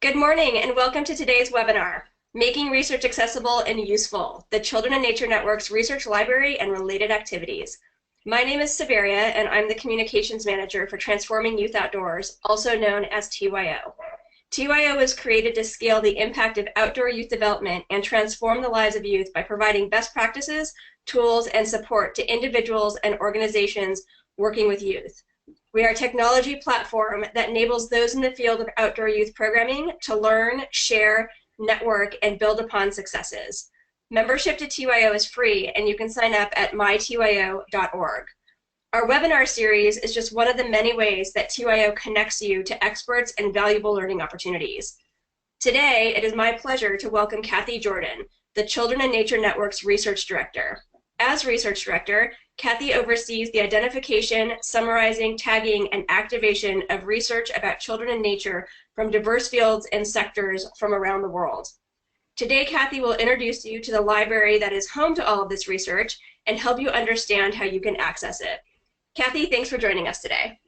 Good morning and welcome to today's webinar, Making Research Accessible and Useful, the Children and Nature Network's Research Library and Related Activities. My name is Severia and I'm the Communications Manager for Transforming Youth Outdoors, also known as TYO. TYO was created to scale the impact of outdoor youth development and transform the lives of youth by providing best practices, tools, and support to individuals and organizations working with youth. We are a technology platform that enables those in the field of outdoor youth programming to learn, share, network, and build upon successes. Membership to TYO is free, and you can sign up at mytyo.org. Our webinar series is just one of the many ways that TYO connects you to experts and valuable learning opportunities. Today, it is my pleasure to welcome Cathy Jordan, the Children and Nature Network's Research Director. As Research Director, Cathy oversees the identification, summarizing, tagging, and activation of research about children and nature from diverse fields and sectors from around the world. Today, Cathy will introduce you to the library that is home to all of this research and help you understand how you can access it. Cathy, thanks for joining us today.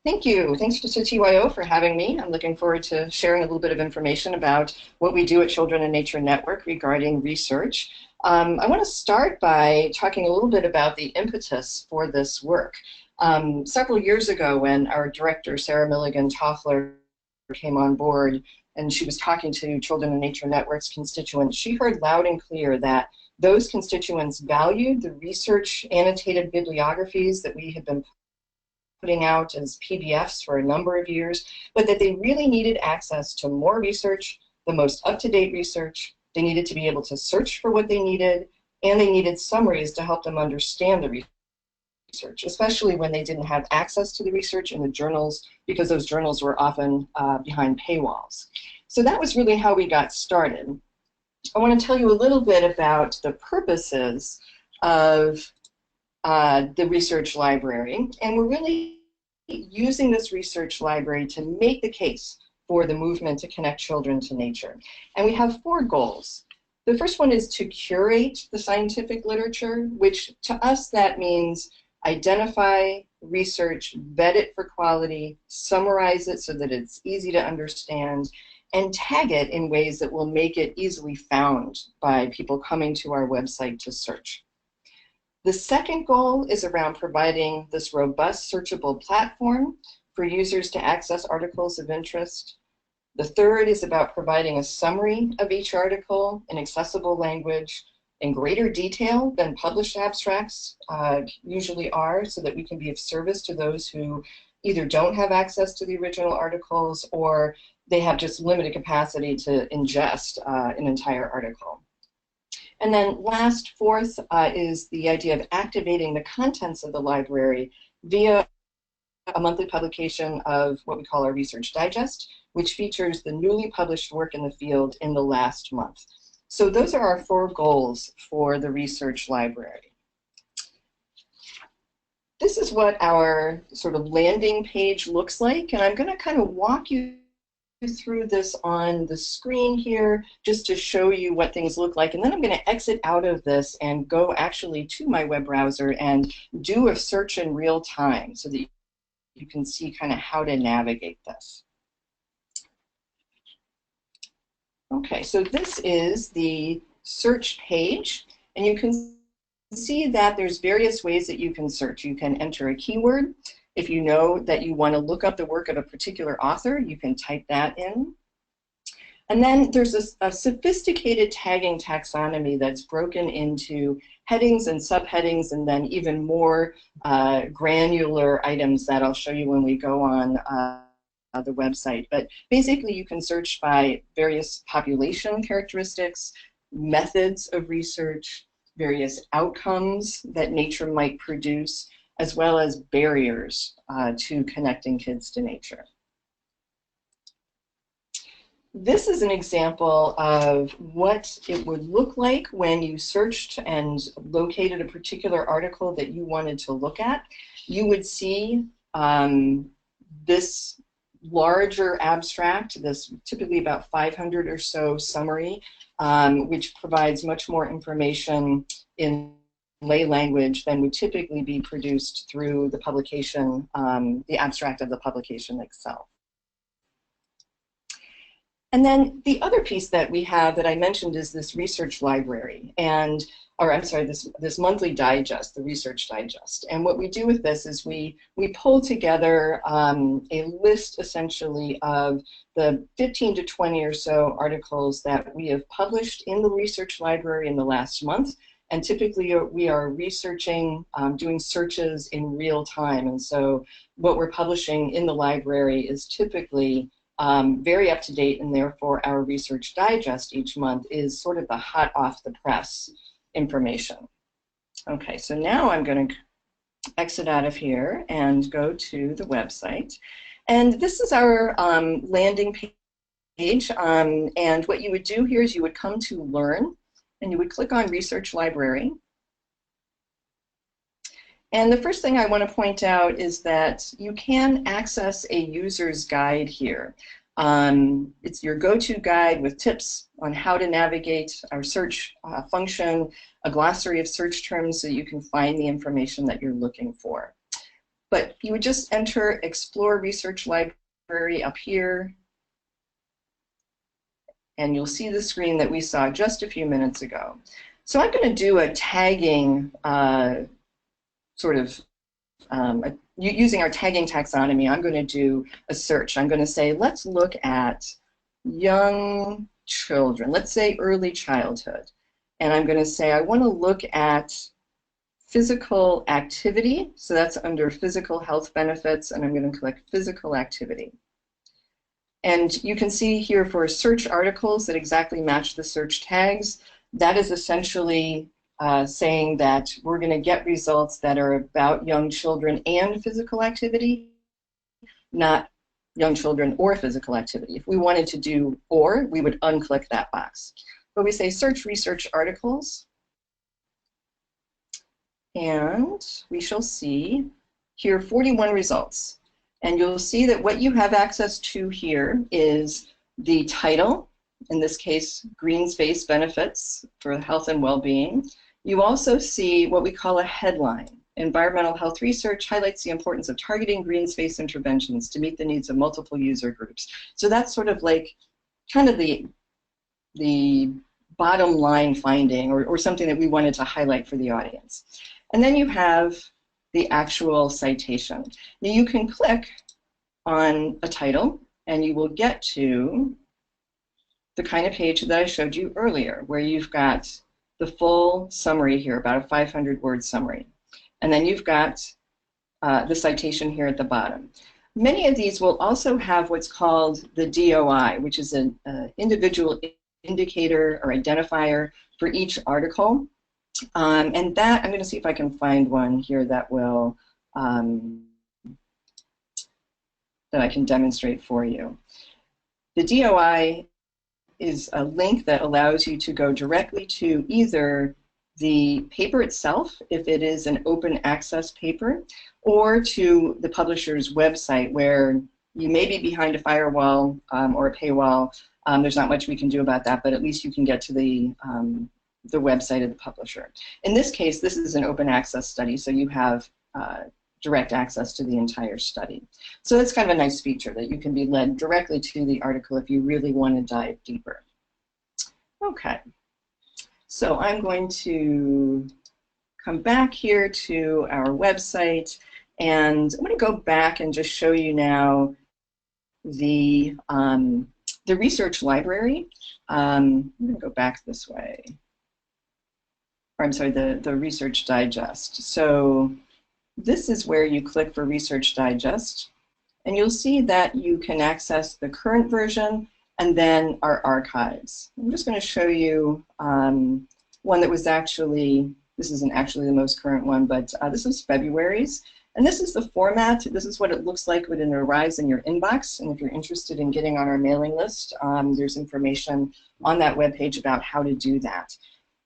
Thank you. Thanks to TYO for having me. I'm looking forward to sharing a little bit of information about what we do at Children and Nature Network regarding research. I want to start by talking a little bit about the impetus for this work. Several years ago, when our director, Sarah Milligan Toffler, came on board and she was talking to Children and Nature Network's constituents, she heard loud and clear that those constituents valued the research annotated bibliographies that we had been putting out as PDFs for a number of years, but that they really needed access to more research, the most up-to-date research. They needed to be able to search for what they needed, and they needed summaries to help them understand the research, especially when they didn't have access to the research in the journals, because those journals were often behind paywalls. So that was really how we got started. I want to tell you a little bit about the purposes of the research library, and we're really using this research library to make the case for the movement to connect children to nature. And we have 4 goals. The first one is to curate the scientific literature, which to us that means identify, research, vet it for quality, summarize it so that it's easy to understand, and tag it in ways that will make it easily found by people coming to our website to search. The second goal is around providing this robust searchable platform for users to access articles of interest. The third is about providing a summary of each article in accessible language in greater detail than published abstracts usually are, so that we can be of service to those who either don't have access to the original articles or they have just limited capacity to ingest an entire article. And then last, fourth, is the idea of activating the contents of the library via a monthly publication of what we call our Research Digest, which features the newly published work in the field in the last month. So those are our 4 goals for the research library. This is what our sort of landing page looks like, and I'm going to kind of walk you through this on the screen here just to show you what things look like, and then I'm going to exit out of this and go actually to my web browser and do a search in real time so that you can see kind of how to navigate this. Okay, so this is the search page, and you can see that there's various ways that you can search. You can enter a keyword. If you know that you want to look up the work of a particular author, you can type that in. And then there's a sophisticated tagging taxonomy that's broken into headings and subheadings, and then even more granular items that I'll show you when we go on the website. But basically you can search by various population characteristics, methods of research, various outcomes that nature might produce, as well as barriers to connecting kids to nature. This is an example of what it would look like when you searched and located a particular article that you wanted to look at. You would see this larger abstract, this typically about 500 or so summary, which provides much more information in lay language than would typically be produced through the publication, the abstract of the publication itself. And then the other piece that we have that I mentioned is this research library, or I'm sorry, this monthly digest, the research digest. And what we do with this is we pull together a list essentially of the 15 to 20 or so articles that we have published in the research library in the last month. And typically we are researching, doing searches in real time. And so what we're publishing in the library is typically very up to date, and therefore our research digest each month is sort of the hot off the press information. Okay, so now I'm going to exit out of here and go to the website. And this is our landing page. And what you would do here is you would come to Learn, and you would click on Research Library. And the first thing I want to point out is that you can access a user's guide here. It's your go-to guide with tips on how to navigate our search function, a glossary of search terms so you can find the information that you're looking for. But you would just enter Explore Research Library up here, and you'll see the screen that we saw just a few minutes ago. So I'm going to do a tagging using our tagging taxonomy. I'm going to do a search. I'm going to say, let's look at young children. Let's say early childhood. And I'm going to say, I want to look at physical activity. So that's under physical health benefits, and I'm going to click physical activity. And you can see here for search articles that exactly match the search tags. That is essentially saying that we're going to get results that are about young children and physical activity, not young children or physical activity. If we wanted to do or, we would unclick that box. But we say search research articles, and we shall see here 41 results. And you'll see that what you have access to here is the title, in this case, green space benefits for health and well-being. You also see what we call a headline. Environmental health research highlights the importance of targeting green space interventions to meet the needs of multiple user groups. So that's sort of like kind of the bottom line finding, or something that we wanted to highlight for the audience. And then you have the actual citation. Now you can click on a title and you will get to the kind of page that I showed you earlier, where you've got the full summary here, about a 500-word summary. And then you've got the citation here at the bottom. Many of these will also have what's called the DOI, which is an individual indicator or identifier for each article. And that, I'm going to see if I can find one here that will, that I can demonstrate for you. The DOI is a link that allows you to go directly to either the paper itself, if it is an open access paper, or to the publisher's website, where you may be behind a firewall or a paywall. There's not much we can do about that, but at least you can get to the website of the publisher. In this case, this is an open access study, so you have direct access to the entire study. So that's kind of a nice feature, that you can be led directly to the article if you really want to dive deeper. Okay, so I'm going to come back here to our website, and I'm going to go back and just show you now the research library. I'm going to go back this way. Or I'm sorry, the research digest. So this is where you click for Research Digest, and you'll see that you can access the current version and then our archives. I'm just going to show you one that was actually, this isn't actually the most current one, but this is February's. And this is the format. This is what it looks like when it arrives in your inbox. And if you're interested in getting on our mailing list, there's information on that webpage about how to do that.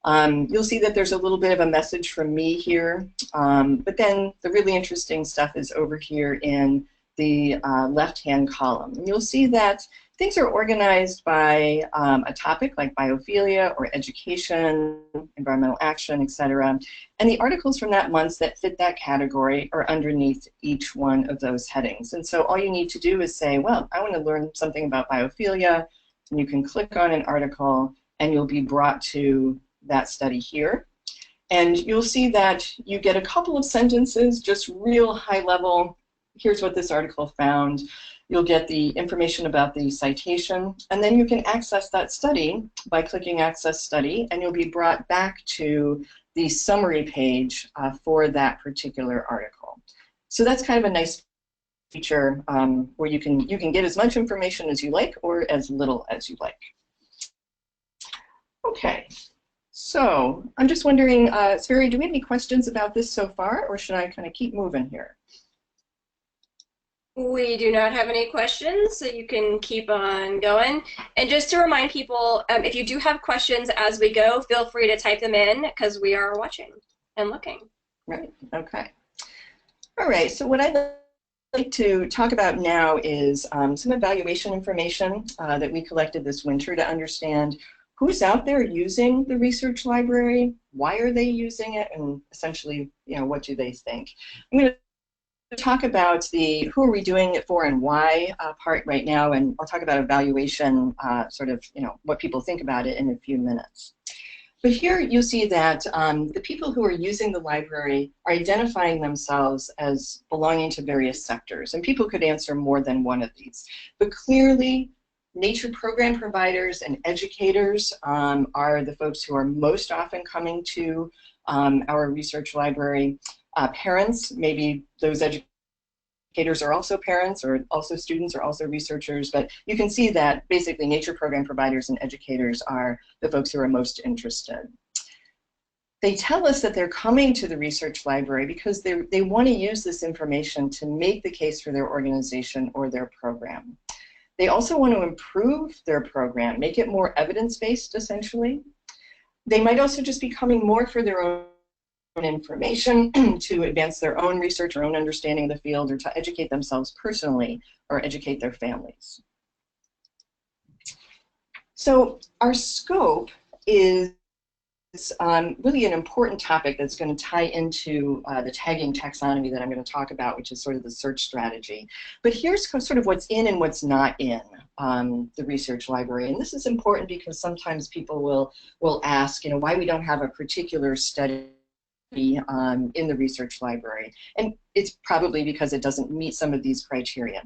You'll see that there's a little bit of a message from me here, but then the really interesting stuff is over here in the left-hand column. And you'll see that things are organized by a topic like biophilia or education, environmental action, etc. And the articles from that month that fit that category are underneath each one of those headings. And so all you need to do is say, well, I want to learn something about biophilia. and you can click on an article and you'll be brought to that study here. And you'll see that you get a couple of sentences, just real high level. Here's what this article found. You'll get the information about the citation, and then you can access that study by clicking Access Study, and you'll be brought back to the summary page for that particular article. So that's kind of a nice feature where you can get as much information as you like or as little as you like. Okay. So I'm just wondering, Sverre, do we have any questions about this so far, or should I kind of keep moving here? We do not have any questions, so you can keep on going. And just to remind people, if you do have questions as we go, feel free to type them in because we are watching and looking. Right, okay. All right, so what I'd like to talk about now is some evaluation information that we collected this winter to understand who's out there using the research library, why are they using it, and essentially, what do they think? I'm going to talk about the who are we doing it for and why part right now, and I'll talk about evaluation, sort of, what people think about it in a few minutes. But here you'll see that the people who are using the library are identifying themselves as belonging to various sectors, and people could answer more than one of these. But clearly, nature program providers and educators are the folks who are most often coming to our research library. Parents, maybe those educators are also parents or also students or also researchers, but you can see that basically nature program providers and educators are the folks who are most interested. They tell us that they're coming to the research library because they want to use this information to make the case for their organization or their program. They also want to improve their program, make it more evidence-based, essentially. They might also just be coming more for their own information to advance their own research or own understanding of the field, or to educate themselves personally or educate their families. So our scope is really an important topic that's going to tie into the tagging taxonomy that I'm going to talk about, which is sort of the search strategy. But here's sort of what's in and what's not in the research library. And this is important because sometimes people will ask, why we don't have a particular study in the research library. And it's probably because it doesn't meet some of these criteria.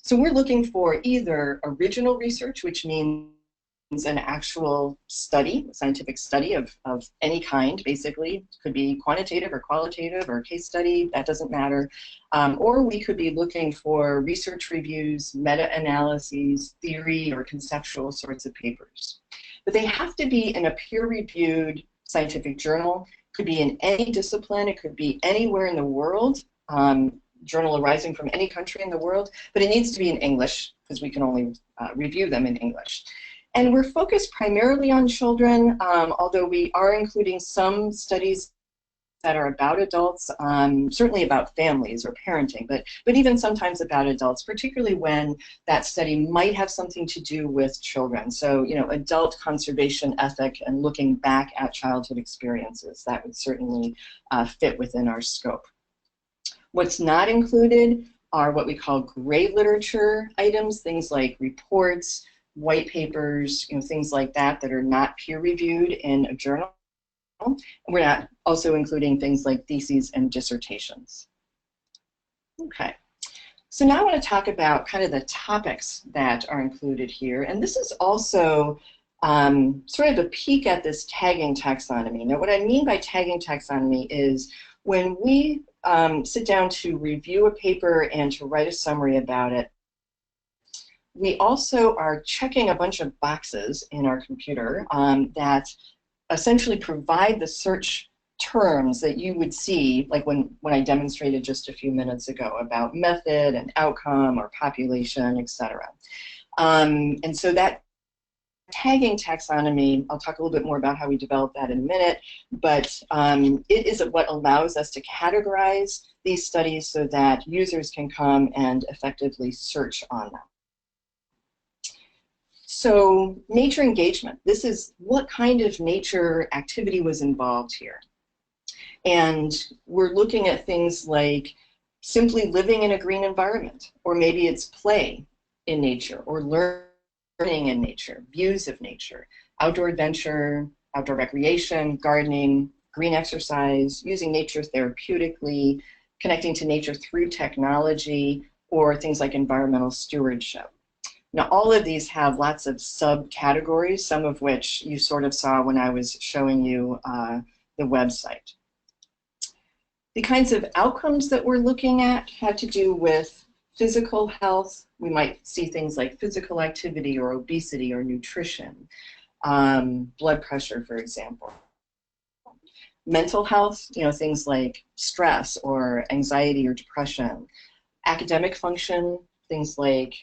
So we're looking for either original research, which means an actual study, a scientific study of any kind, basically. Could be quantitative or qualitative or case study, that doesn't matter. Or we could be looking for research reviews, meta-analyses, theory, or conceptual sorts of papers. But they have to be in a peer-reviewed scientific journal. Could be in any discipline, it could be anywhere in the world, journal arising from any country in the world, but it needs to be in English because we can only review them in English. And we're focused primarily on children, although we are including some studies that are about adults, certainly about families or parenting, but even sometimes about adults, particularly when that study might have something to do with children. So, adult conservation ethic and looking back at childhood experiences, that would certainly fit within our scope. What's not included are what we call gray literature items, things like reports, white papers, things like that are not peer-reviewed in a journal. We're not also including things like theses and dissertations. Okay, so now I want to talk about kind of the topics that are included here, and this is also sort of a peek at this tagging taxonomy. Now, what I mean by tagging taxonomy is when we sit down to review a paper and to write a summary about it, we also are checking a bunch of boxes in our computer that essentially provide the search terms that you would see, like when I demonstrated just a few minutes ago about method and outcome or population, etc. And so that tagging taxonomy, I'll talk a little bit more about how we develop that in a minute, but it is what allows us to categorize these studies so that users can come and effectively search on them. So nature engagement, this is what kind of nature activity was involved here. And we're looking at things like simply living in a green environment, or maybe it's play in nature, or learning in nature, views of nature, outdoor adventure, outdoor recreation, gardening, green exercise, using nature therapeutically, connecting to nature through technology, or things like environmental stewardship. Now, all of these have lots of subcategories, some of which you sort of saw when I was showing you the website. The kinds of outcomes that we're looking at have to do with physical health. We might see things like physical activity or obesity or nutrition, blood pressure, for example. Mental health, things like stress or anxiety or depression. Academic function, things like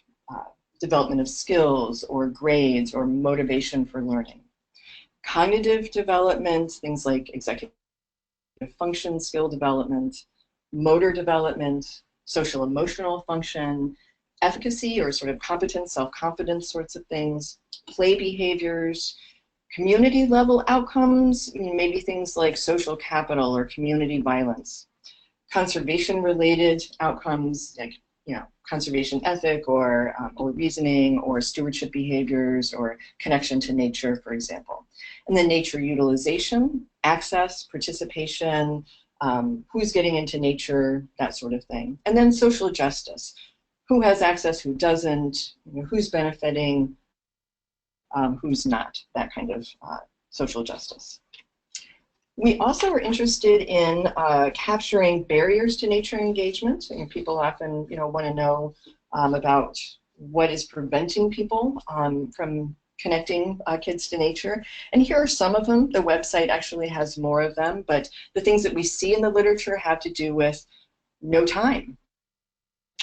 development of skills or grades or motivation for learning. Cognitive development, things like executive function, skill development, motor development, social emotional function, efficacy or sort of competence, self-confidence sorts of things, play behaviors, community level outcomes, maybe things like social capital or community violence, conservation related outcomes like conservation ethic or reasoning or stewardship behaviors or connection to nature, for example. And then nature utilization, access, participation, who's getting into nature, that sort of thing. And then social justice, who has access, who doesn't, who's benefiting, who's not, that kind of social justice. We also are interested in capturing barriers to nature engagement. People often, want to know about what is preventing people from connecting kids to nature. And here are some of them. The website actually has more of them, but the things that we see in the literature have to do with no time.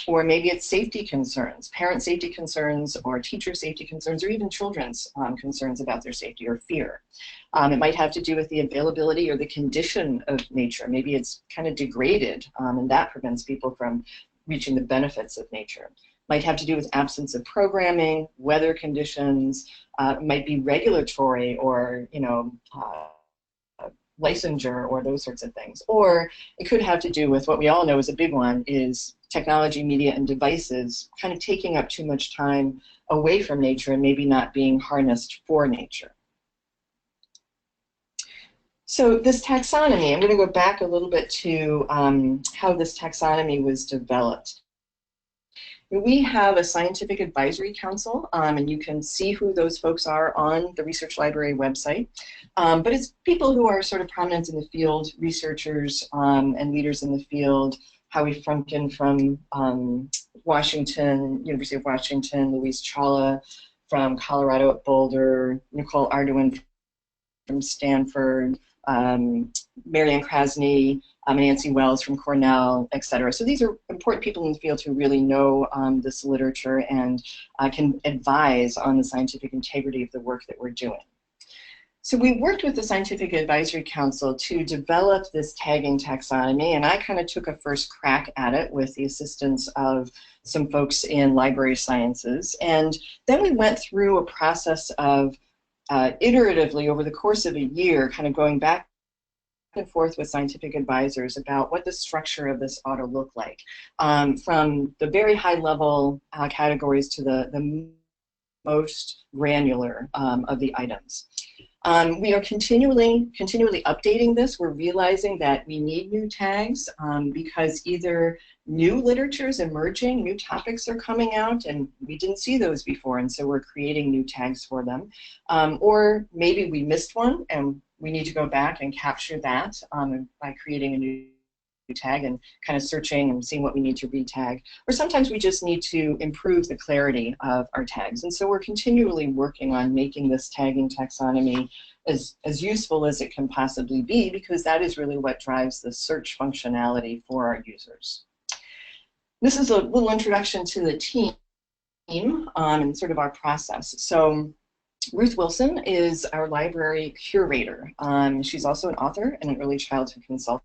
Or maybe it's safety concerns, parent safety concerns, or teacher safety concerns, or even children's concerns about their safety or fear. It might have to do with the availability or the condition of nature. Maybe it's kind of degraded, and that prevents people from reaching the benefits of nature. Might have to do with absence of programming, weather conditions, might be regulatory or, licensure or those sorts of things. Or it could have to do with what we all know is a big one, is technology, media, and devices kind of taking up too much time away from nature and maybe not being harnessed for nature. So this taxonomy, I'm going to go back a little bit to how this taxonomy was developed. We have a scientific advisory council, and you can see who those folks are on the Research Library website. But it's people who are sort of prominent in the field, researchers and leaders in the field. Howie Frumkin from Washington, University of Washington, Louise Chawla from Colorado at Boulder, Nicole Arduin from Stanford, Marianne Krasny, Nancy Wells from Cornell, et cetera. So these are important people in the field who really know this literature and can advise on the scientific integrity of the work that we're doing. So we worked with the Scientific Advisory Council to develop this tagging taxonomy, and I kind of took a first crack at it with the assistance of some folks in library sciences. And then we went through a process of iteratively over the course of a year, kind of going back and forth with scientific advisors about what the structure of this ought to look like, from the very high level categories to the most granular of the items. We are continually updating this. We're realizing that we need new tags because either new literature is emerging, new topics are coming out, and we didn't see those before, and so we're creating new tags for them. Or maybe we missed one, and we need to go back and capture that by creating a new tag and kind of searching and seeing what we need to re-tag. Or sometimes we just need to improve the clarity of our tags. And so we're continually working on making this tagging taxonomy as useful as it can possibly be, because that is really what drives the search functionality for our users. This is a little introduction to the team and sort of our process. So Ruth Wilson is our library curator. She's also an author and an early childhood consultant.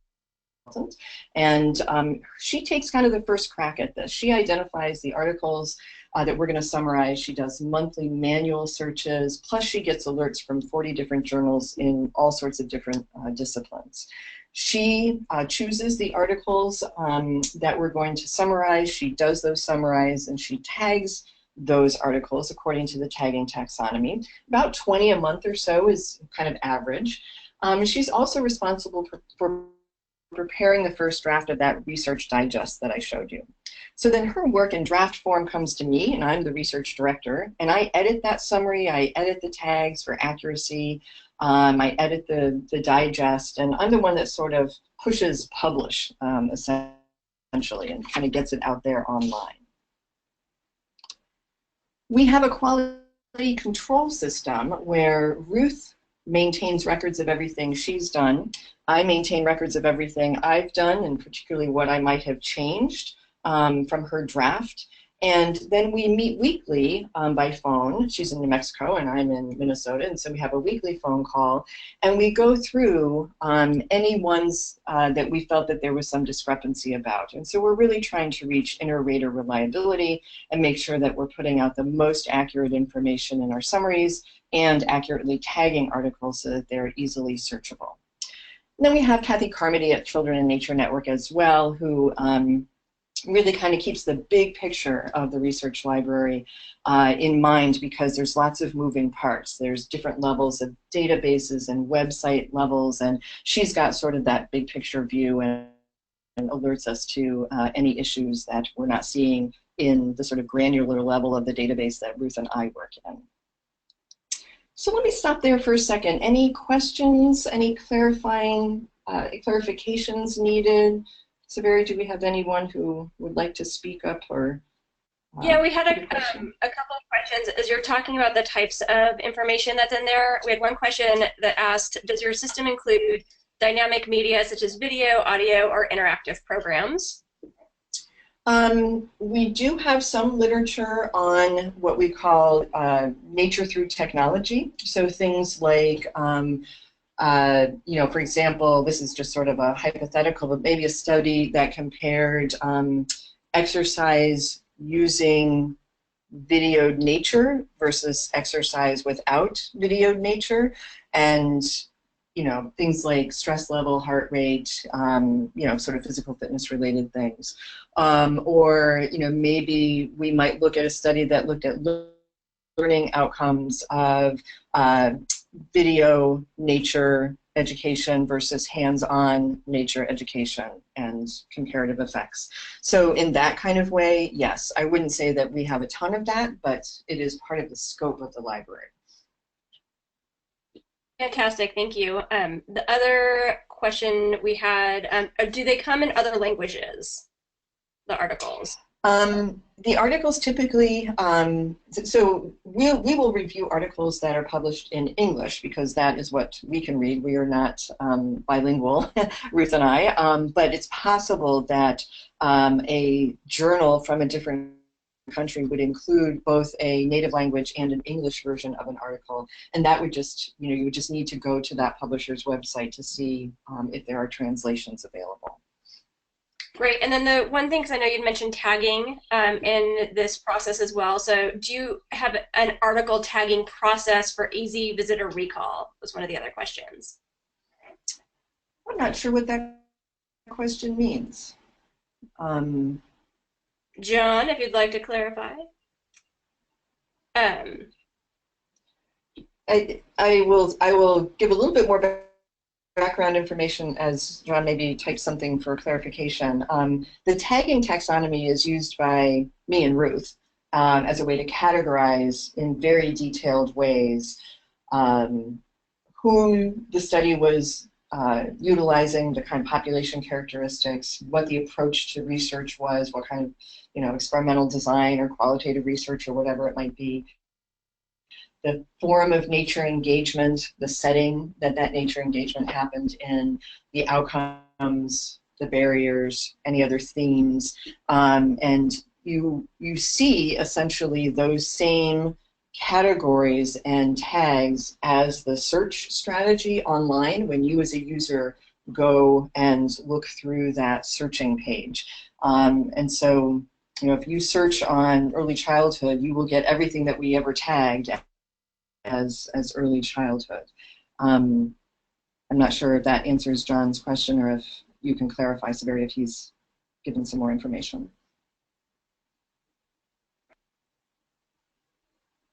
And she takes kind of the first crack at this. She identifies the articles that we're going to summarize. She does monthly manual searches, plus she gets alerts from 40 different journals in all sorts of different disciplines. She chooses the articles that we're going to summarize. She does those summarize, and she tags those articles according to the tagging taxonomy. About 20 a month or so is kind of average. She's also responsible for preparing the first draft of that research digest that I showed you. So then her work in draft form comes to me, and I'm the research director, and I edit that summary, I edit the tags for accuracy, I edit the digest, and I'm the one that sort of pushes publish, essentially, and kind of gets it out there online. We have a quality control system where Ruth maintains records of everything she's done. I maintain records of everything I've done, and particularly what I might have changed from her draft. And then we meet weekly by phone. She's in New Mexico and I'm in Minnesota, and so we have a weekly phone call, and we go through any ones that we felt that there was some discrepancy about. And so we're really trying to reach inter-rater reliability and make sure that we're putting out the most accurate information in our summaries and accurately tagging articles so that they're easily searchable. And then we have Cathy Carmody at Children in Nature Network as well, who really kind of keeps the big picture of the research library in mind, because there's lots of moving parts. There's different levels of databases and website levels, and she's got sort of that big picture view and alerts us to any issues that we're not seeing in the sort of granular level of the database that Ruth and I work in. So let me stop there for a second. Any questions, any clarifying clarifications needed? Severi, do we have anyone who would like to speak up or? Yeah, we had a couple of questions. As you're talking about the types of information that's in there, we had one question that asked, does your system include dynamic media such as video, audio, or interactive programs? We do have some literature on what we call nature through technology. So things like, you know, for example, this is just sort of a hypothetical, but maybe a study that compared exercise using videoed nature versus exercise without videoed nature, and you know, things like stress level, heart rate, you know, sort of physical fitness related things. Or, you know, maybe we might look at a study that looked at learning outcomes of video nature education versus hands-on nature education and comparative effects. So in that kind of way, yes, I wouldn't say that we have a ton of that, but it is part of the scope of the library. Fantastic, thank you. The other question we had, do they come in other languages, the articles? The articles typically, so we will review articles that are published in English because that is what we can read. We are not bilingual, Ruth and I, but it's possible that a journal from a different country would include both a native language and an English version of an article, and that would just, you know, you would just need to go to that publisher's website to see if there are translations available. Great, and then the one thing, because I know you'd mentioned tagging in this process as well, so do you have an article tagging process for easy visitor recall, was one of the other questions. I'm not sure what that question means. John, if you'd like to clarify. I will give a little bit more background information as John maybe types something for clarification. The tagging taxonomy is used by me and Ruth as a way to categorize in very detailed ways whom the study was utilizing, the kind of population characteristics, what the approach to research was, what kind of, you know, experimental design or qualitative research or whatever it might be, the form of nature engagement, the setting that that nature engagement happened in, the outcomes, the barriers, any other themes, and you see essentially those same categories and tags as the search strategy online when you as a user go and look through that searching page. And so, you know, if you search on early childhood, you will get everything that we ever tagged as early childhood. I'm not sure if that answers John's question or if you can clarify, Severi, if he's given some more information.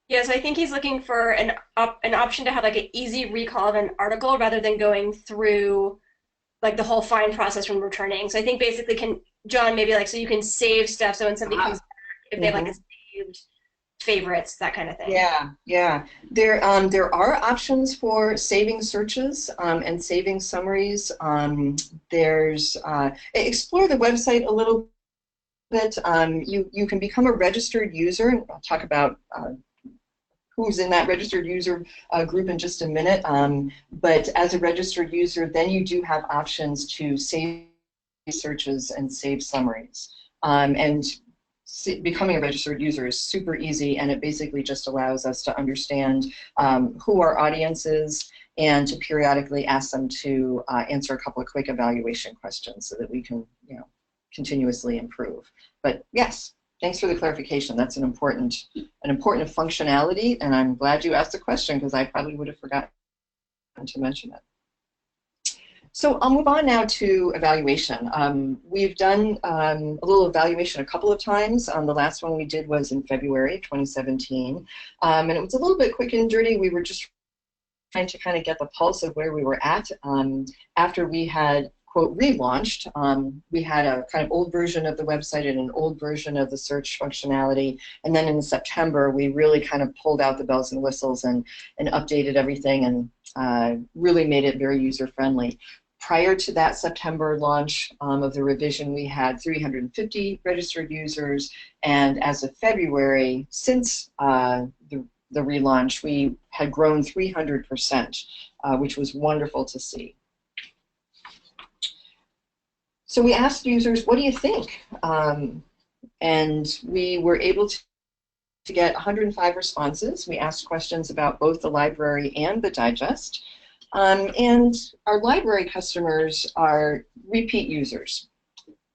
Yeah, so I think he's looking for an option to have like an easy recall of an article rather than going through like the whole find process from returning. So I think basically can John maybe like so you can save stuff so when somebody comes Ah. back, if they have like a saved favorites, that kind of thing. Yeah, yeah. There are options for saving searches and saving summaries. Explore the website a little bit. You can become a registered user, and I'll talk about who's in that registered user group in just a minute. But as a registered user, then you do have options to save searches and save summaries. And becoming a registered user is super easy, and it basically just allows us to understand who our audience is and to periodically ask them to answer a couple of quick evaluation questions so that we can, continuously improve. But yes, thanks for the clarification. That's an important functionality, and I'm glad you asked the question because I probably would have forgotten to mention it. So I'll move on now to evaluation. We've done a little evaluation a couple of times. The last one we did was in February 2017, and it was a little bit quick and dirty. We were just trying to kind of get the pulse of where we were at after we had, quote, relaunched. We had a kind of old version of the website and an old version of the search functionality, and then in September we really kind of pulled out the bells and whistles and updated everything and really made it very user-friendly. Prior to that September launch of the revision, we had 350 registered users, and as of February, since the relaunch, we had grown 300%, which was wonderful to see. So we asked users, what do you think? And we were able to get 105 responses. We asked questions about both the library and the digest. And our library customers are repeat users.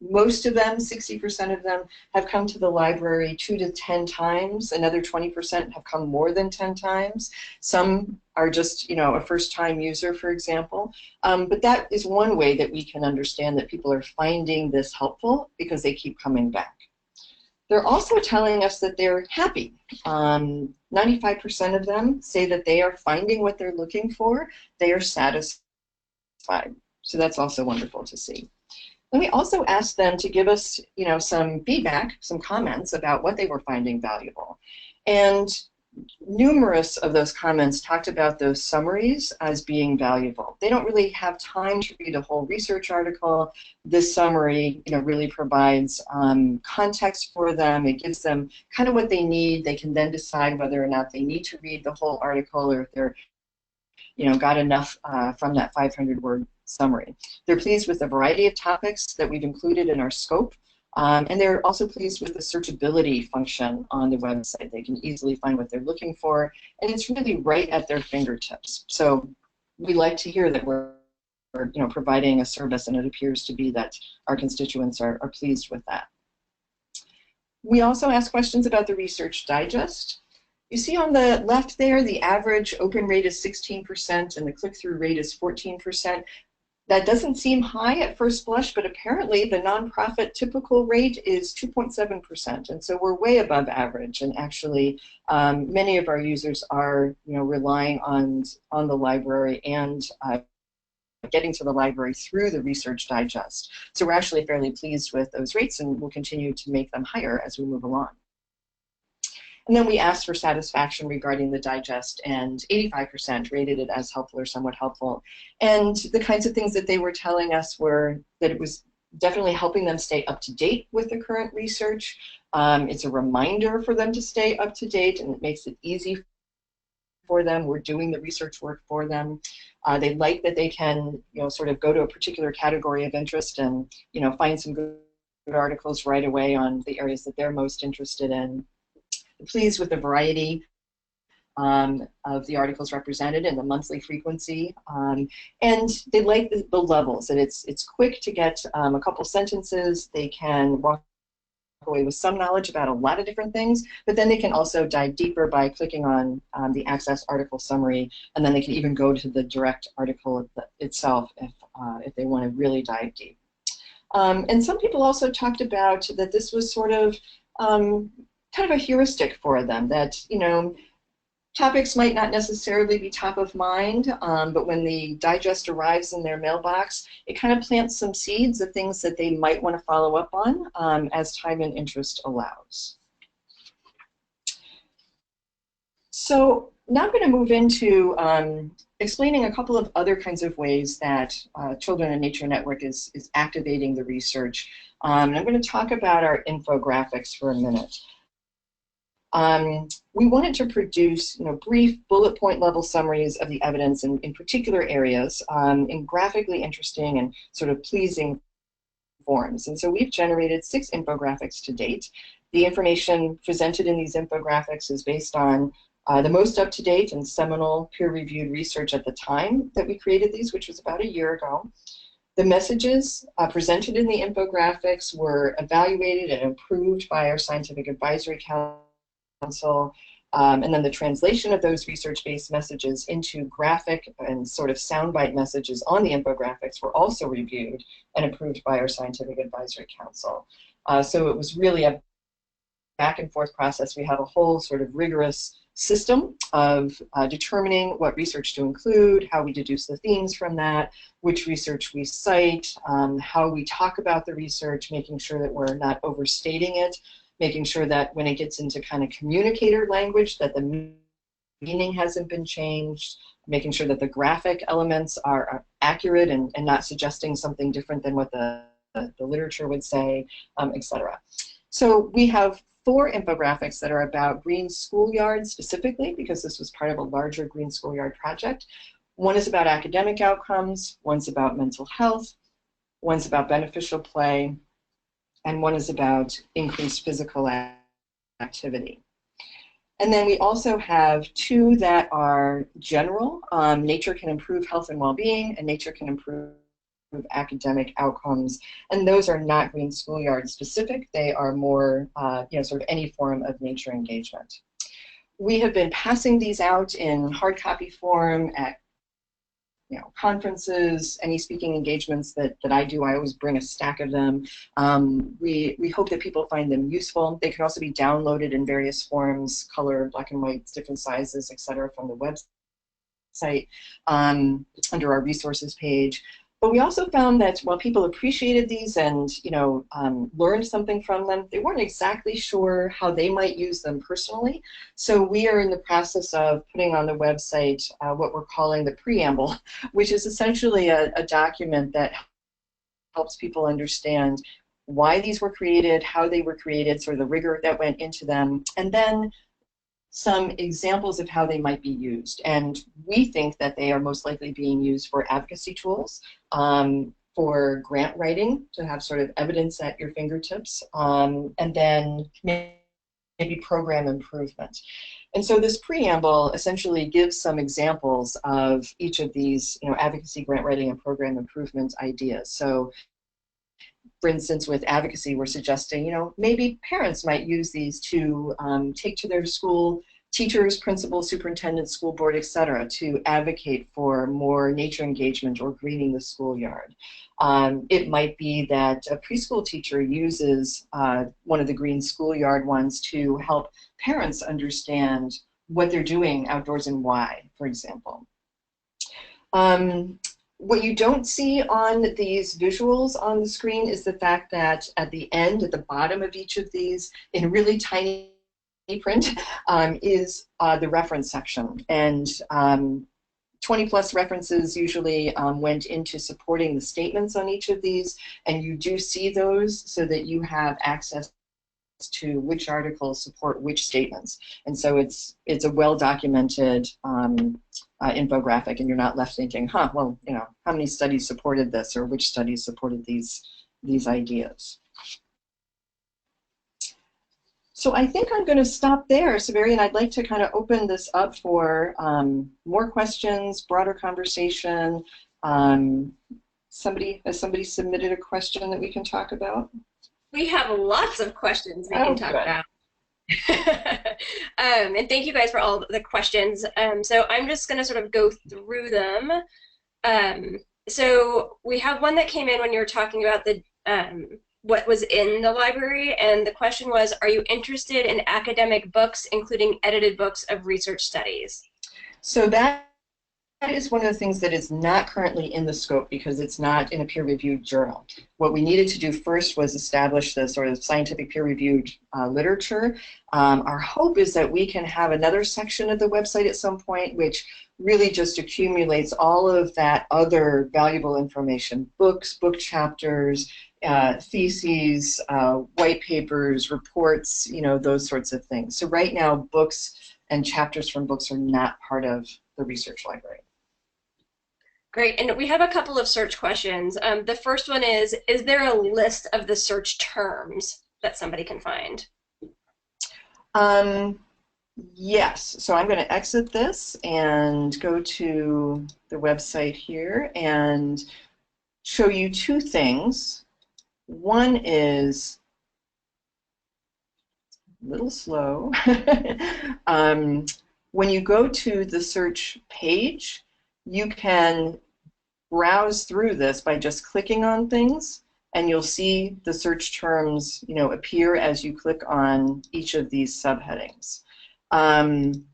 Most of them, 60% of them, have come to the library 2 to 10 times. Another 20% have come more than 10 times. Some are just, a first-time user, for example. But that is one way that we can understand that people are finding this helpful because they keep coming back. They're also telling us that they're happy. 95% of them say that they are finding what they're looking for. They are satisfied. So that's also wonderful to see. And we also asked them to give us, some feedback, some comments about what they were finding valuable. And numerous of those comments talked about those summaries as being valuable. They don't really have time to read a whole research article. This summary, really provides context for them. It gives them kind of what they need. They can then decide whether or not they need to read the whole article or if they're, got enough from that 500-word summary. They're pleased with the variety of topics that we've included in our scope. And they're also pleased with the searchability function on the website. They can easily find what they're looking for, and it's really right at their fingertips. So we like to hear that we're providing a service, and it appears to be that our constituents are pleased with that. We also ask questions about the Research Digest. You see on the left there, the average open rate is 16% and the click-through rate is 14%. That doesn't seem high at first blush, but apparently the nonprofit typical rate is 2.7%, and so we're way above average. And actually, many of our users are, relying on the library and getting to the library through the Research Digest. So we're actually fairly pleased with those rates, and we'll continue to make them higher as we move along. And then we asked for satisfaction regarding the digest, and 85% rated it as helpful or somewhat helpful. And the kinds of things that they were telling us were that it was definitely helping them stay up to date with the current research. It's a reminder for them to stay up to date, and it makes it easy for them. We're doing the research work for them. They like that they can, sort of go to a particular category of interest and, find some good articles right away on the areas that they're most interested in. Pleased with the variety of the articles represented and the monthly frequency, and they like the levels, and it's quick to get a couple sentences. They can walk away with some knowledge about a lot of different things, but then they can also dive deeper by clicking on the Access Article Summary, and then they can even go to the direct article itself if they want to really dive deep. And some people also talked about that this was sort of kind of a heuristic for them, that Topics might not necessarily be top of mind, but when the digest arrives in their mailbox, it kind of plants some seeds of things that they might want to follow up on as time and interest allows. So now I'm going to move into explaining a couple of other kinds of ways that Children in Nature Network is activating the research. And I'm going to talk about our infographics for a minute. We wanted to produce brief bullet point level summaries of the evidence in particular areas in graphically interesting and sort of pleasing forms. And so we've generated 6 infographics to date. The information presented in these infographics is based on the most up-to-date and seminal peer-reviewed research at the time that we created these, which was about a year ago. The messages presented in the infographics were evaluated and improved by our Scientific Advisory Council, and then the translation of those research-based messages into graphic and sort of soundbite messages on the infographics were also reviewed and approved by our Scientific Advisory Council. So it was really a back and forth process. We have a whole sort of rigorous system of determining what research to include, how we deduce the themes from that, which research we cite, how we talk about the research, making sure that we're not overstating it, making sure that when it gets into kind of communicator language that the meaning hasn't been changed, making sure that the graphic elements are accurate and not suggesting something different than what the literature would say, etc. So we have 4 infographics that are about green schoolyards specifically, because this was part of a larger green schoolyard project. One is about academic outcomes, one's about mental health, one's about beneficial play, and one is about increased physical activity. And then we also have 2 that are general. Nature can improve health and well-being, and nature can improve academic outcomes, and those are not green schoolyard specific. They are more sort of any form of nature engagement. We have been passing these out in hard copy form at conferences, any speaking engagements that I do. I always bring a stack of them. We hope that people find them useful. They can also be downloaded in various forms, color, black and white, different sizes, etc., from the website under our resources page. But we also found that while people appreciated these and learned something from them, they weren't exactly sure how they might use them personally. So we are in the process of putting on the website what we're calling the preamble, which is essentially a document that helps people understand why these were created, how they were created, sort of the rigor that went into them, and then some examples of how they might be used. And we think that they are most likely being used for advocacy tools, for grant writing, to have sort of evidence at your fingertips, and then maybe program improvement. And so this preamble essentially gives some examples of each of these advocacy, grant writing, and program improvement ideas. So for instance, with advocacy, we're suggesting, maybe parents might use these to take to their school teachers, principals, superintendents, school board, etc., to advocate for more nature engagement or greening the schoolyard. It might be that a preschool teacher uses one of the green schoolyard ones to help parents understand what they're doing outdoors and why, for example. What you don't see on these visuals on the screen is the fact that at the end, at the bottom of each of these, in really tiny print, is the reference section. And 20+ references usually went into supporting the statements on each of these, and you do see those so that you have access to which articles support which statements. And so it's a well-documented infographic, and you're not left thinking, well, how many studies supported this, or which studies supported these ideas. So I think I'm going to stop there, Severi, and I'd like to kind of open this up for more questions, broader conversation. Has somebody submitted a question that we can talk about? We have lots of questions we can talk about. And thank you guys for all the questions. So I'm just going to sort of go through them. So we have one that came in when you were talking about the what was in the library, and the question was, are you interested in academic books, including edited books of research studies? So that is one of the things that is not currently in the scope because it's not in a peer-reviewed journal. What we needed to do first was establish the sort of scientific peer-reviewed literature. Our hope is that we can have another section of the website at some point which really just accumulates all of that other valuable information, books, book chapters, theses, white papers, reports, those sorts of things. So right now, books and chapters from books are not part of the research library. Great, and we have a couple of search questions. The first one is there a list of the search terms that somebody can find? Yes, so I'm going to exit this and go to the website here and show you two things. One is a little slow. When you go to the search page, you can browse through this by just clicking on things, and you'll see the search terms, appear as you click on each of these subheadings. And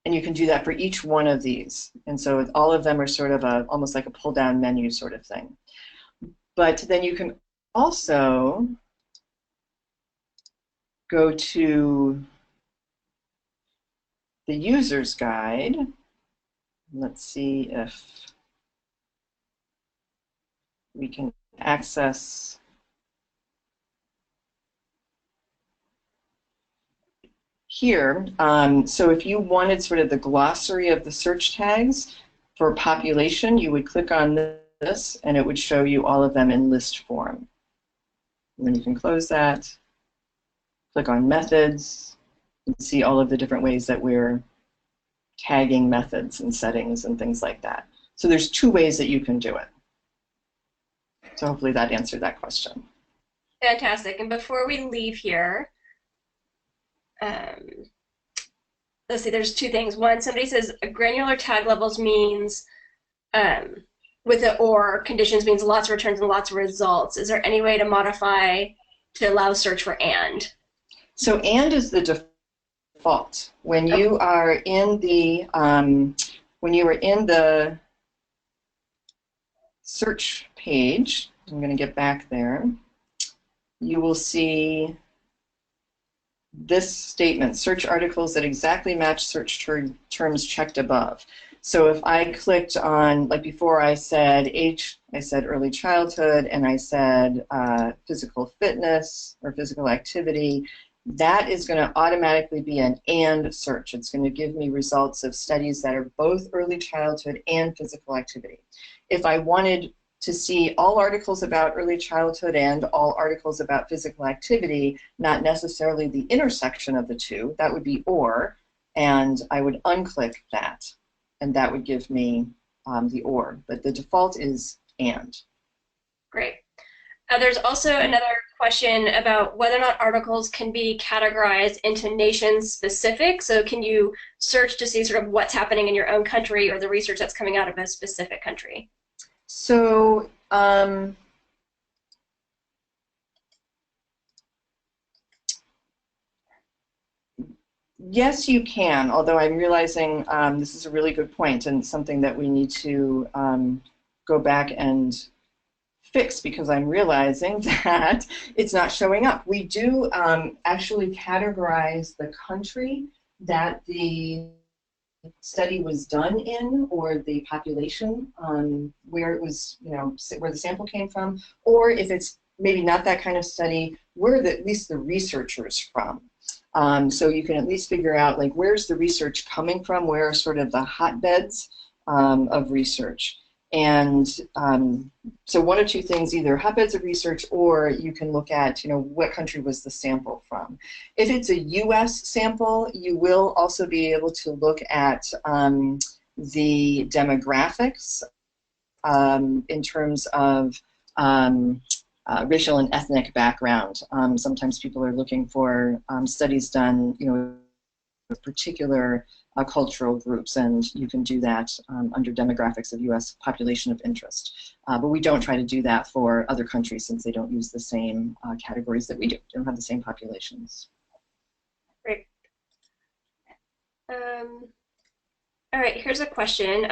you can do that for each one of these. And so all of them are sort of almost like a pull-down menu sort of thing. But then you can also go to the user's guide. Let's see if we can access here. So if you wanted sort of the glossary of the search tags for population, you would click on this and it would show you all of them in list form. And then you can close that, click on methods, and see all of the different ways that we're tagging methods and settings and things like that. So there's two ways that you can do it. So hopefully that answered that question. Fantastic. And before we leave here, let's see, there's two things. One, somebody says granular tag levels means with the or conditions means lots of returns and lots of results. Is there any way to modify to allow search for and? So and is the default. When you are in the search page, I'm going to get back there, you will see this statement, search articles that exactly match search terms checked above. So if I clicked on, like before I said age, I said early childhood, and I said physical fitness or physical activity, that is going to automatically be an and search. It's going to give me results of studies that are both early childhood and physical activity. If I wanted to see all articles about early childhood and all articles about physical activity, not necessarily the intersection of the two, that would be or, and I would unclick that, and that would give me the or. But the default is and. Great. There's also another question about whether or not articles can be categorized into nation specific. So can you search to see sort of what's happening in your own country or the research that's coming out of a specific country? So yes, you can, although I'm realizing this is a really good point and something that we need to go back and fix, because I'm realizing that it's not showing up. We do actually categorize the country that the study was done in, or the population, where it was, where the sample came from, or if it's maybe not that kind of study, where at least the researchers from. So you can at least figure out, like, where's the research coming from, where are sort of the hotbeds of research. And so one or two things, either hotbeds of research, or you can look at, what country was the sample from. If it's a US sample, you will also be able to look at the demographics in terms of racial and ethnic background. Sometimes people are looking for studies done, particular cultural groups, and you can do that under demographics of U.S. population of interest. But we don't try to do that for other countries since they don't use the same categories that we do. They don't have the same populations. Great. All right, here's a question,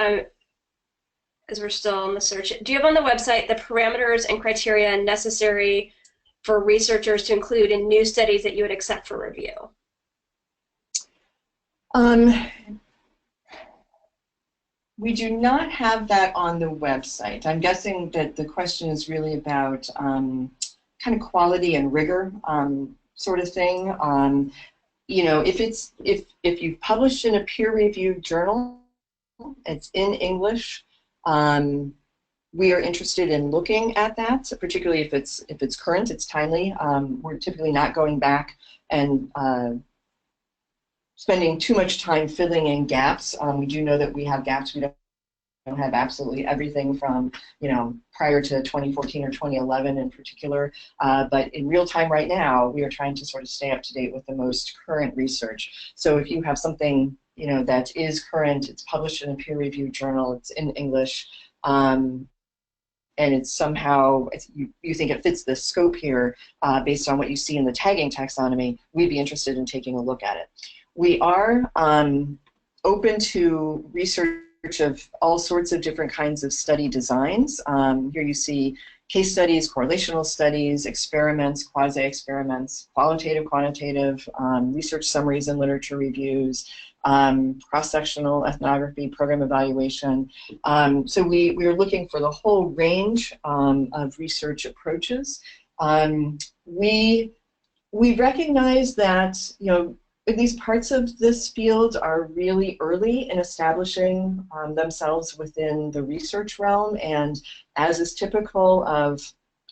as we're still on the search. Do you have on the website the parameters and criteria necessary for researchers to include in new studies that you would accept for review? We do not have that on the website. I'm guessing that the question is really about kind of quality and rigor sort of thing. You know, if you've published in a peer-reviewed journal, it's in English. We are interested in looking at that, particularly if it's current, it's timely. We're typically not going back and spending too much time filling in gaps. We do know that we have gaps. We don't have absolutely everything from, you know, prior to 2014 or 2011 in particular. But in real time right now, we are trying to sort of stay up to date with the most current research. So if you have something, you know, that is current, it's published in a peer-reviewed journal, it's in English, and it's somehow, you think it fits the scope here based on what you see in the tagging taxonomy, we'd be interested in taking a look at it. We are open to research of all sorts of different kinds of study designs. Here you see case studies, correlational studies, experiments, quasi-experiments, qualitative, quantitative, research summaries and literature reviews, cross-sectional ethnography, program evaluation. So we are looking for the whole range of research approaches. We recognize that, you know, at least parts of this field are really early in establishing themselves within the research realm, and as is typical of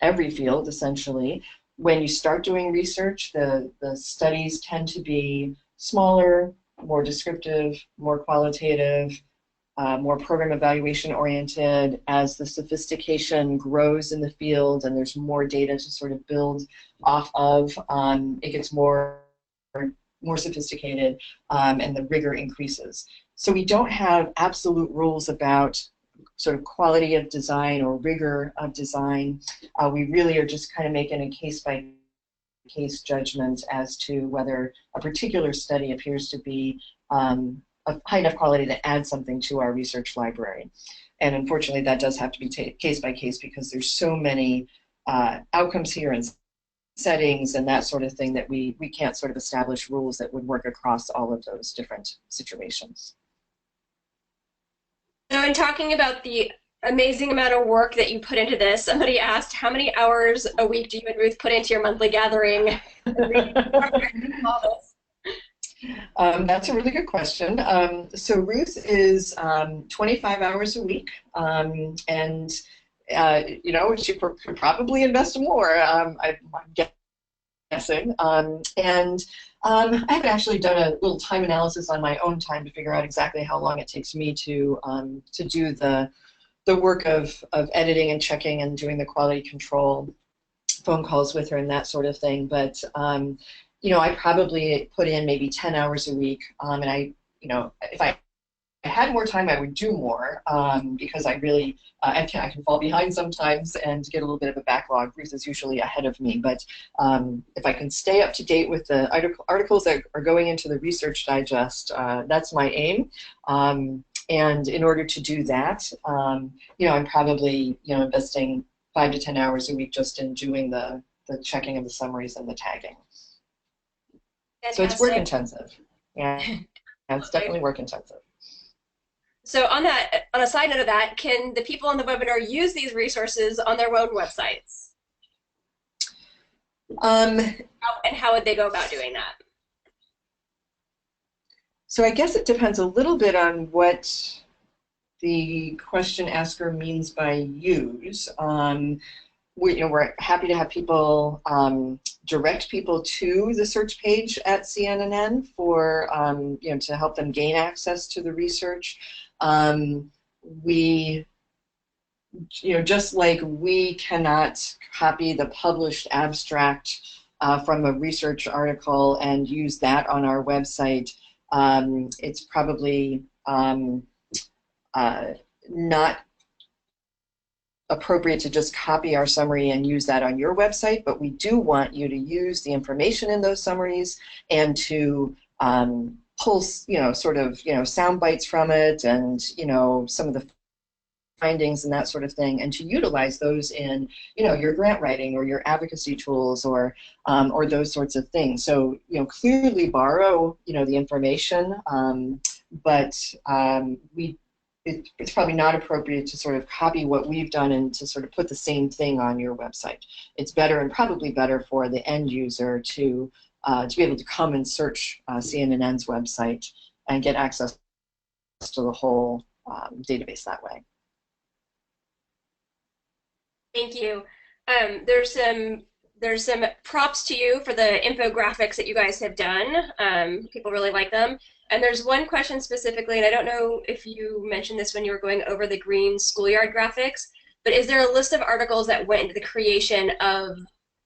every field, essentially, when you start doing research, the studies tend to be smaller, more descriptive, more qualitative, more program evaluation oriented. As the sophistication grows in the field and there's more data to sort of build off of, it gets more sophisticated, and the rigor increases. So we don't have absolute rules about sort of quality of design or rigor of design. We really are just kind of making a case-by-case judgment as to whether a particular study appears to be of high enough quality to add something to our research library. And unfortunately, that does have to be case by case because there's so many outcomes here and settings and that sort of thing that we can't sort of establish rules that would work across all of those different situations. So in talking about the amazing amount of work that you put into this, somebody asked, how many hours a week do you and Ruth put into your monthly gathering? That's a really good question. So Ruth is 25 hours a week, and you know, she could probably invest more, I'm guessing. And I haven't actually done a little time analysis on my own time to figure out exactly how long it takes me to do the work of editing and checking and doing the quality control phone calls with her and that sort of thing. But you know, I probably put in maybe 10 hours a week, and you know, if I had more time, I would do more because I really, I can fall behind sometimes and get a little bit of a backlog. Ruth is usually ahead of me, but if I can stay up to date with the articles that are going into the Research Digest, that's my aim. And in order to do that, you know, I'm probably, you know, investing 5 to 10 hours a week just in doing the checking of the summaries and the tagging. Fantastic. So it's work intensive. Yeah, it's definitely work intensive. So on a side note of that, can the people on the webinar use these resources on their own websites? And how would they go about doing that? So I guess it depends a little bit on what the question asker means by use. We're happy to have people direct people to the search page at C&NN for you know, to help them gain access to the research. We, you know, just like we cannot copy the published abstract from a research article and use that on our website, It's probably not appropriate to just copy our summary and use that on your website, but we do want you to use the information in those summaries and to pull, sort of, sound bites from it and, some of the findings and that sort of thing, and to utilize those in, your grant writing or your advocacy tools or those sorts of things. So, clearly borrow, the information, but it's probably not appropriate to sort of copy what we've done and to sort of put the same thing on your website. It's better and probably better for the end user to be able to come and search C&NN's website and get access to the whole database that way. Thank you. There's some props to you for the infographics that you guys have done. People really like them. And there's one question specifically, and I don't know if you mentioned this when you were going over the green schoolyard graphics, but is there a list of articles that went into the creation of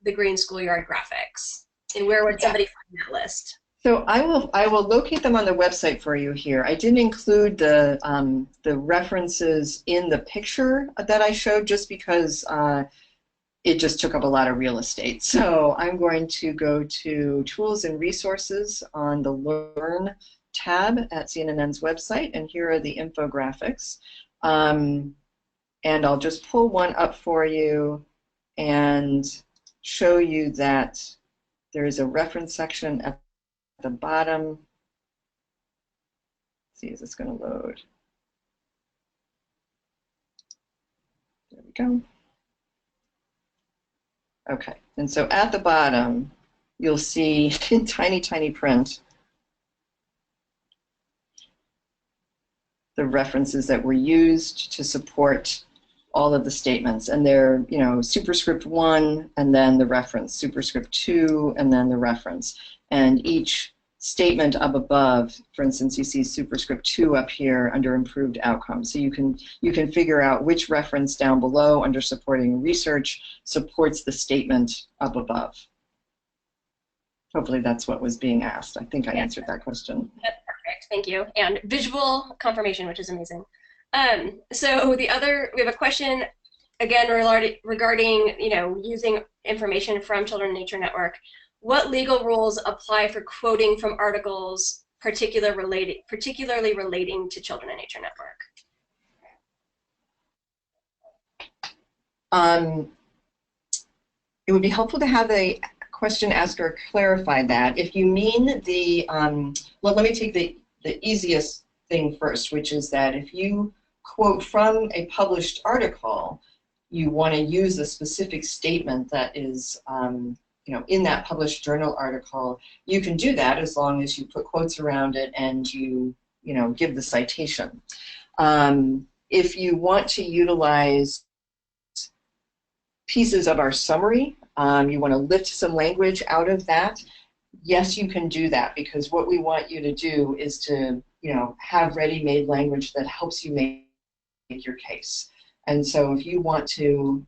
the green schoolyard graphics? And where would somebody find that list? So I will locate them on the website for you here. I didn't include the references in the picture that I showed just because it just took up a lot of real estate. So I'm going to go to Tools and Resources on the Learn tab at C&NN's website, and here are the infographics. And I'll just pull one up for you and show you that there is a reference section at the bottom. Let's see, is this going to load? There we go. Okay, and so at the bottom, you'll see in tiny, tiny print the references that were used to support all of the statements. And they're, superscript 1 and then the reference, superscript 2 and then the reference. And each statement up above, for instance, you see superscript 2 up here under improved outcomes. So you can figure out which reference down below under supporting research supports the statement up above. Hopefully that's what was being asked. I think I answered that question. That's perfect, thank you. And visual confirmation, which is amazing. So we have a question again regarding, using information from Children in Nature Network. What legal rules apply for quoting from articles particularly relating to Children in Nature Network? It would be helpful to have a question asker clarify that. If you mean the, well, let me take the easiest thing first, which is that if you quote from a published article, you want to use a specific statement that is in that published journal article, you can do that as long as you put quotes around it and you give the citation. If you want to utilize pieces of our summary, you want to lift some language out of that, yes, you can do that, because what we want you to do is to have ready-made language that helps you make your case. And so if you want to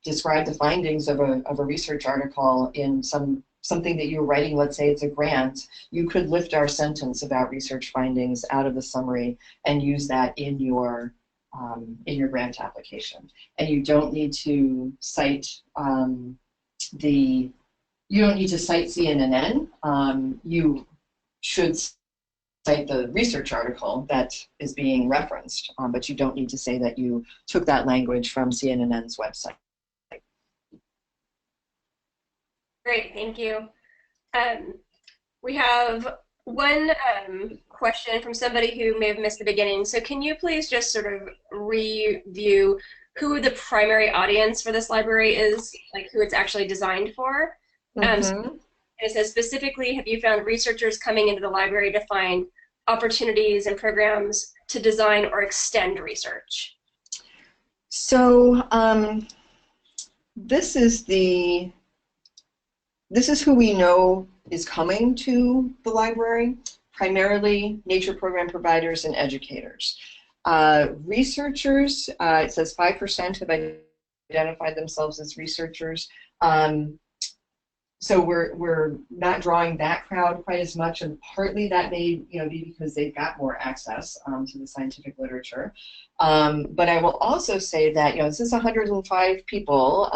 describe the findings of a research article in something that you're writing, let's say it's a grant, you could lift our sentence about research findings out of the summary and use that in your grant application. And you don't need to cite C&NN. You should cite the research article that is being referenced, but you don't need to say that you took that language from C&NN's website. Great, thank you. We have one question from somebody who may have missed the beginning. So can you please just sort of review who the primary audience for this library is, like who it's actually designed for? So it says specifically, have you found researchers coming into the library to find opportunities and programs to design or extend research? So this is who we know is coming to the library, primarily nature program providers and educators. Researchers, it says 5% have identified themselves as researchers. So we're not drawing that crowd quite as much, and partly that may be because they've got more access to the scientific literature. But I will also say that this is 105 people.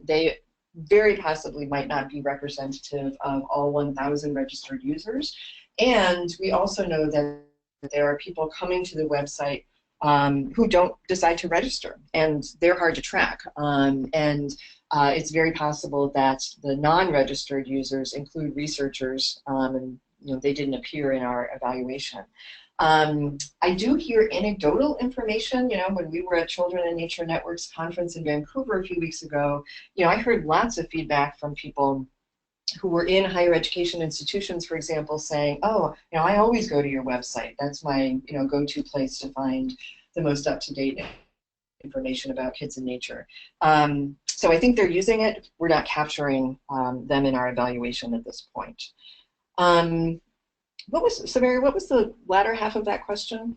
They very possibly might not be representative of all 1,000 registered users, and we also know that there are people coming to the website who don't decide to register, and they're hard to track. And it's very possible that the non-registered users include researchers, and they didn't appear in our evaluation. I do hear anecdotal information. When we were at Children and Nature Network's conference in Vancouver a few weeks ago, I heard lots of feedback from people who were in higher education institutions, for example, saying, "Oh, I always go to your website. That's my go-to place to find the most up-to-date information about kids and nature." So I think they're using it. We're not capturing them in our evaluation at this point. What was the latter half of that question?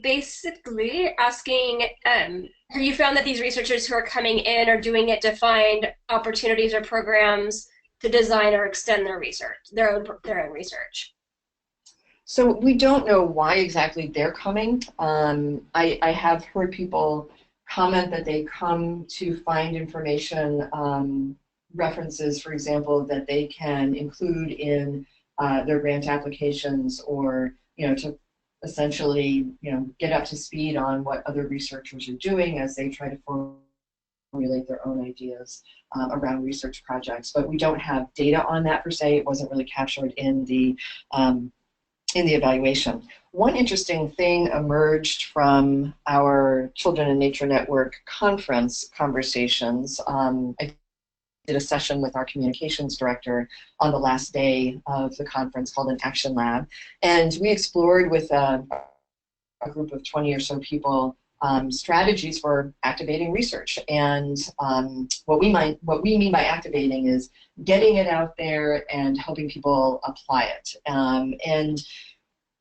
Basically asking, have you found that these researchers who are coming in are doing it to find opportunities or programs to design or extend their research, their own research? So we don't know why exactly they're coming. I have heard people comment that they come to find information, references, for example, that they can include in their grant applications, or to essentially get up to speed on what other researchers are doing as they try to formulate their own ideas around research projects. But we don't have data on that per se. It wasn't really captured in the evaluation. One interesting thing emerged from our Children and Nature Network conference conversations. I did a session with our communications director on the last day of the conference called an Action Lab, and we explored with a group of 20 or so people strategies for activating research. And what we mean by activating is getting it out there and helping people apply it. And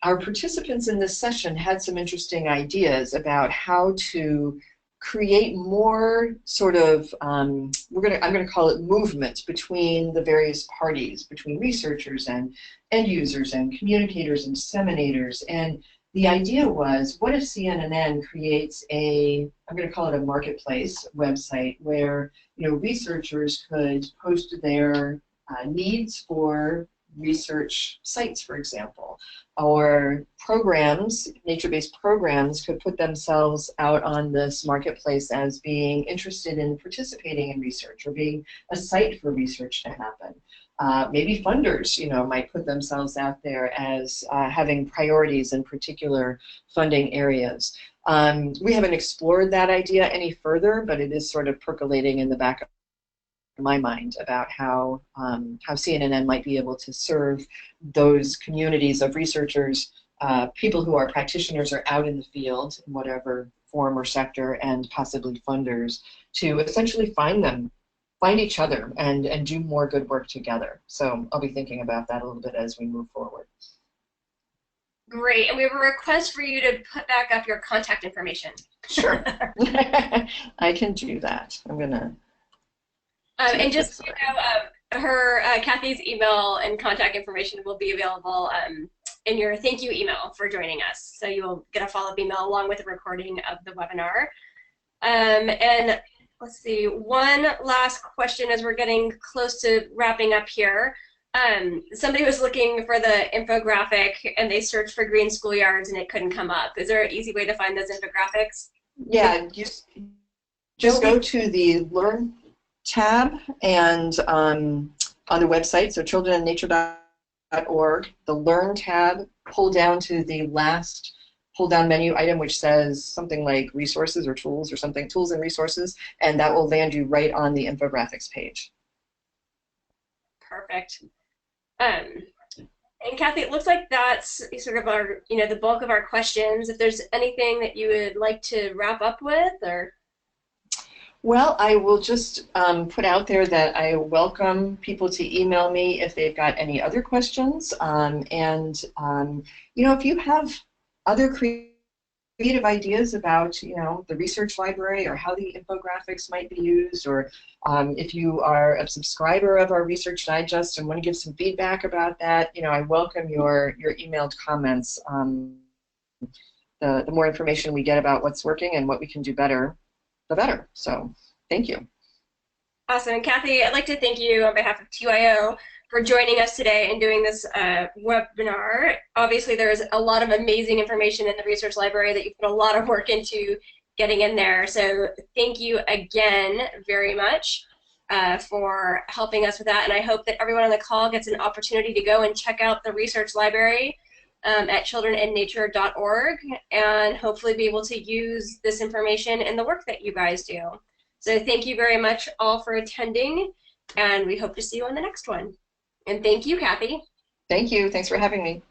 our participants in this session had some interesting ideas about how to create more sort of, I'm going to call it movement between the various parties, between researchers and end users and communicators and disseminators. And the idea was, what if C&NN creates I'm going to call it a marketplace website where researchers could post their needs for research sites, for example, or programs, nature-based programs could put themselves out on this marketplace as being interested in participating in research or being a site for research to happen. Maybe funders, might put themselves out there as having priorities in particular funding areas. We haven't explored that idea any further, but it is sort of percolating in the back of my mind about how C&NN might be able to serve those communities of researchers, people who are practitioners or out in the field in whatever form or sector, and possibly funders, to essentially find each other and do more good work together. So I'll be thinking about that a little bit as we move forward. Great, and we have a request for you to put back up your contact information. Sure. I can do that. I'm gonna and just so you know, Cathy's email and contact information will be available in your thank you email for joining us. So you will get a follow-up email along with a recording of the webinar. And let's see, one last question as we're getting close to wrapping up here. Somebody was looking for the infographic and they searched for green schoolyards and it couldn't come up. Is there an easy way to find those infographics? Yeah, just go to the Learn tab and on the website, so childrenandnature.org, the Learn tab, pull down to the last pull-down menu item which says something like resources or tools or something, tools and resources, and that will land you right on the infographics page. Perfect. And Cathy, it looks like that's sort of our, the bulk of our questions. If there's anything that you would like to wrap up with, or? Well, I will just put out there that I welcome people to email me if they've got any other questions. If you have other creative creative ideas about, the research library or how the infographics might be used, or if you are a subscriber of our Research Digest and want to give some feedback about that, I welcome your emailed comments. The more information we get about what's working and what we can do better, the better. So thank you. Awesome. And Cathy, I'd like to thank you on behalf of TYO for joining us today and doing this webinar. Obviously, there's a lot of amazing information in the research library that you put a lot of work into getting in there. So thank you again very much for helping us with that. And I hope that everyone on the call gets an opportunity to go and check out the research library at childrenandnature.org and hopefully be able to use this information in the work that you guys do. So thank you very much all for attending, and we hope to see you on the next one. And thank you, Cathy. Thank you. Thanks for having me.